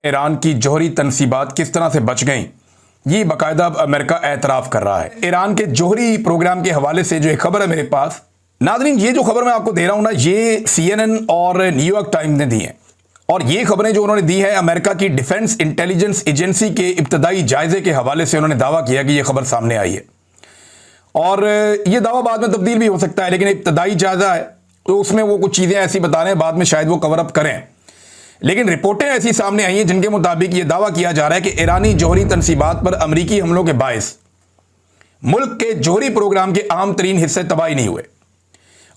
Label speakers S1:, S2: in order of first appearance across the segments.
S1: ایران کی جوہری تنصیبات کس طرح سے بچ گئیں، یہ باقاعدہ اب امریکہ اعتراف کر رہا ہے۔ ایران کے جوہری پروگرام کے حوالے سے جو ایک خبر ہے میرے پاس، ناظرین یہ جو خبر میں آپ کو دے رہا ہوں نا، یہ CNN اور نیو یارک ٹائمز نے دی ہیں، اور یہ خبریں جو انہوں نے دی ہیں امریکہ کی ڈیفنس انٹیلیجنس ایجنسی کے ابتدائی جائزے کے حوالے سے انہوں نے دعویٰ کیا کہ یہ خبر سامنے آئی ہے، اور یہ دعویٰ بعد میں تبدیل بھی ہو سکتا ہے، لیکن ابتدائی جائزہ ہے تو اس میں وہ کچھ چیزیں ایسی بتا رہے ہیں، بعد میں شاید وہ کور اپ کریں، لیکن رپورٹیں ایسی سامنے آئی ہیں جن کے مطابق یہ دعویٰ کیا جا رہا ہے کہ ایرانی جوہری تنصیبات پر امریکی حملوں کے باعث ملک کے جوہری پروگرام کے اہم ترین حصے تباہی نہیں ہوئے،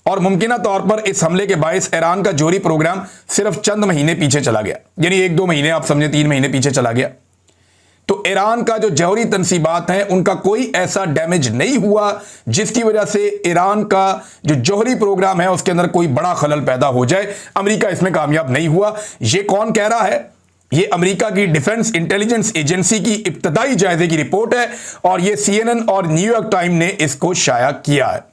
S1: اور ممکنہ طور پر اس حملے کے باعث ایران کا جوہری پروگرام صرف چند مہینے پیچھے چلا گیا، یعنی 1-2 مہینے، آپ سمجھیں 3 مہینے پیچھے چلا گیا۔ تو ایران کا جو جوہری تنصیبات ہیں ان کا کوئی ایسا ڈیمیج نہیں ہوا جس کی وجہ سے ایران کا جو جوہری پروگرام ہے اس کے اندر کوئی بڑا خلل پیدا ہو جائے۔ امریکہ اس میں کامیاب نہیں ہوا۔ یہ کون کہہ رہا ہے؟ یہ امریکہ کی ڈیفنس انٹیلیجنس ایجنسی کی ابتدائی جائزے کی رپورٹ ہے، اور یہ CNN اور نیو یارک ٹائم نے اس کو شائع کیا ہے۔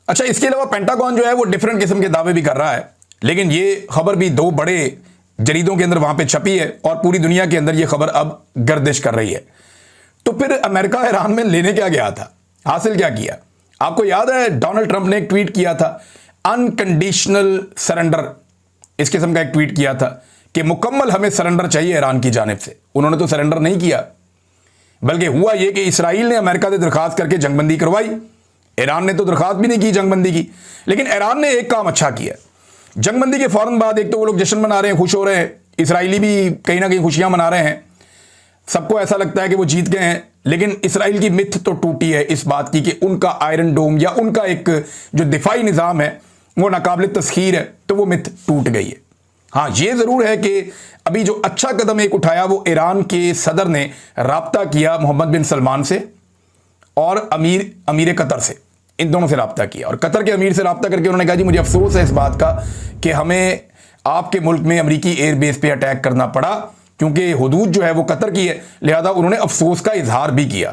S1: اچھا، اس کے علاوہ پینٹاگون جو ہے وہ ڈیفرنٹ قسم کے دعوے بھی کر رہا ہے، لیکن یہ خبر بھی 2 بڑے جریدوں کے اندر وہاں پہ چھپی ہے، اور پوری دنیا کے اندر یہ خبر اب گردش کر رہی ہے۔ تو پھر امریکہ ایران میں لینے کیا گیا تھا، حاصل کیا کیا؟ آپ کو یاد ہے ڈونلڈ ٹرمپ نے ایک ٹویٹ کیا تھا، انکنڈیشنل سرنڈر، اس قسم کا ایک ٹویٹ کیا تھا کہ مکمل ہمیں سرنڈر چاہیے ایران کی جانب سے۔ انہوں نے تو سرنڈر نہیں کیا، بلکہ ہوا یہ کہ اسرائیل نے امریکہ سے درخواست کر کے جنگ بندی کروائی، ایران نے تو درخواست بھی نہیں کی جنگ بندی کی، لیکن ایران نے ایک کام اچھا کیا۔ جنگ بندی کے فوراً بعد ایک تو وہ لوگ جشن منا رہے ہیں، خوش ہو رہے ہیں، اسرائیلی بھی کہیں نہ کہیں خوشیاں منا رہے ہیں، سب کو ایسا لگتا ہے کہ وہ جیت گئے ہیں، لیکن اسرائیل کی متھ تو ٹوٹی ہے اس بات کی کہ ان کا آئرن ڈوم یا ان کا ایک جو دفاعی نظام ہے وہ ناقابل تسخیر ہے، تو وہ متھ ٹوٹ گئی ہے۔ ہاں، یہ ضرور ہے کہ ابھی جو اچھا قدم ایک اٹھایا وہ ایران کے صدر نے رابطہ کیا محمد بن سلمان سے اور امیر قطر سے، ان دونوں سے رابطہ کیا، اور قطر کے امیر سے رابطہ کر کے انہوں نے کہا جی مجھے افسوس ہے اس بات کا کہ ہمیں آپ کے ملک میں امریکی ایئر بیس پہ اٹیک کرنا پڑا، کیونکہ حدود جو ہے وہ قطر کی ہے، لہذا انہوں نے افسوس کا اظہار بھی کیا۔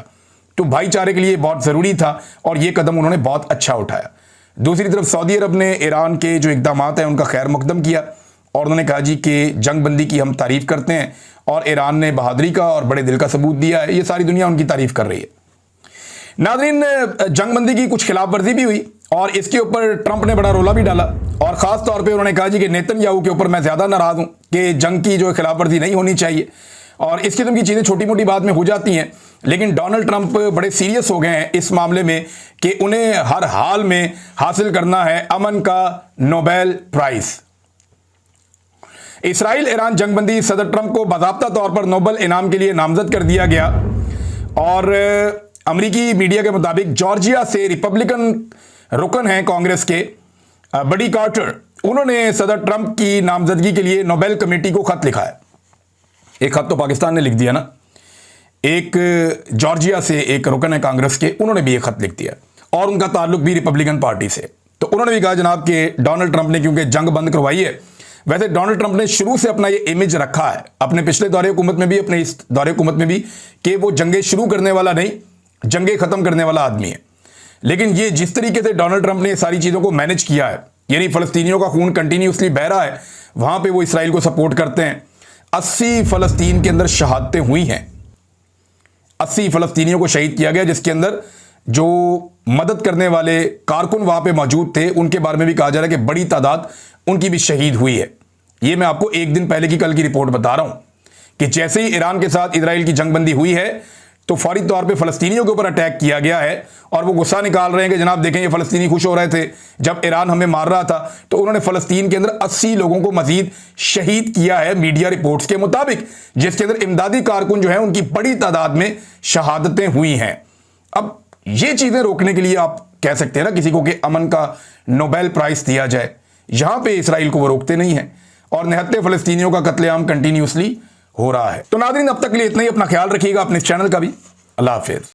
S1: تو بھائی چارے کے لیے بہت ضروری تھا، اور یہ قدم انہوں نے بہت اچھا اٹھایا۔ دوسری طرف سعودی عرب نے ایران کے جو اقدامات ہیں ان کا خیر مقدم کیا، اور انہوں نے کہا جی کہ جنگ بندی کی ہم تعریف کرتے ہیں، اور ایران نے بہادری کا اور بڑے دل کا ثبوت دیا ہے، یہ ساری دنیا ان کی تعریف کر رہی ہے۔ ناظرین، جنگ بندی کی کچھ خلاف ورزی بھی ہوئی، اور اس کے اوپر ٹرمپ نے بڑا رولا بھی ڈالا، اور خاص طور پہ انہوں نے کہا جی کہ نیتن یاہو کے اوپر میں زیادہ ناراض ہوں کہ جنگ کی جو خلاف ورزی نہیں ہونی چاہیے، اور اس قسم کی چیزیں چھوٹی موٹی بات میں ہو جاتی ہیں، لیکن ڈونلڈ ٹرمپ بڑے سیریس ہو گئے ہیں اس معاملے میں کہ انہیں ہر حال میں حاصل کرنا ہے امن کا نوبیل پرائز۔ اسرائیل ایران جنگ بندی، صدر ٹرمپ کو باضابطہ طور پر نوبل انعام کے لیے نامزد کر دیا گیا، اور امریکی میڈیا کے مطابق جارجیا سے ریپبلکن رکن ہیں کانگریس کے بڈی کارٹر، انہوں نے صدر ٹرمپ کی نامزدگی کے لیے نوبل کمیٹی کو خط لکھا ہے۔ ایک خط تو پاکستان نے لکھ دیا نا، ایک جارجیا سے ایک رکن ہے کانگریس کے، انہوں نے بھی ایک خط لکھ دیا، اور ان کا تعلق بھی ریپبلکن پارٹی سے۔ تو انہوں نے بھی کہا جناب کہ ڈونلڈ ٹرمپ نے کیونکہ جنگ بند کروائی ہے، ویسے ڈونلڈ ٹرمپ نے شروع سے اپنا یہ امیج رکھا ہے، اپنے پچھلے دور حکومت میں بھی، اپنے اس دور حکومت میں بھی، کہ وہ جنگیں شروع کرنے والا نہیں، جنگیں ختم کرنے والا آدمی ہے۔ لیکن یہ جس طریقے سے ڈونلڈ ٹرمپ نے یہ ساری چیزوں کو مینج کیا ہے، یعنی فلسطینیوں کا خون کنٹینیوسلی بہہ رہا ہے، وہاں پہ وہ اسرائیل کو سپورٹ کرتے ہیں۔ 80 فلسطین کے اندر شہادتیں ہوئی ہیں، 80 فلسطینیوں کو شہید کیا گیا، جس کے اندر جو مدد کرنے والے کارکن وہاں پہ موجود تھے ان کے بارے میں بھی کہا جا رہا ہے کہ بڑی تعداد ان کی بھی شہید ہوئی ہے۔ یہ میں آپ کو ایک دن پہلے کی کل کی رپورٹ بتا رہا ہوں کہ جیسے ہی ایران کے ساتھ اسرائیل کی جنگ بندی ہوئی ہے تو فوری طور پہ فلسطینیوں کے اوپر اٹیک کیا گیا ہے، اور وہ غصہ نکال رہے ہیں کہ جناب دیکھیں یہ فلسطینی خوش ہو رہے تھے جب ایران ہمیں مار رہا تھا، تو انہوں نے فلسطین کے اندر 80 لوگوں کو مزید شہید کیا ہے میڈیا رپورٹس کے مطابق، جس کے اندر امدادی کارکن جو ہیں ان کی بڑی تعداد میں شہادتیں ہوئی ہیں۔ اب یہ چیزیں روکنے کے لیے آپ کہہ سکتے ہیں نا کسی کو کہ امن کا نوبیل پرائز دیا جائے، یہاں پہ اسرائیل کو وہ روکتے نہیں ہیں، اور نہتے فلسطینیوں کا قتل عام کنٹینیوسلی ہو رہا ہے۔ تو ناظرین، اب تک کے لیے اتنا ہی، اپنا خیال رکھیے گا، اپنے چینل کا بھی۔ اللہ حافظ۔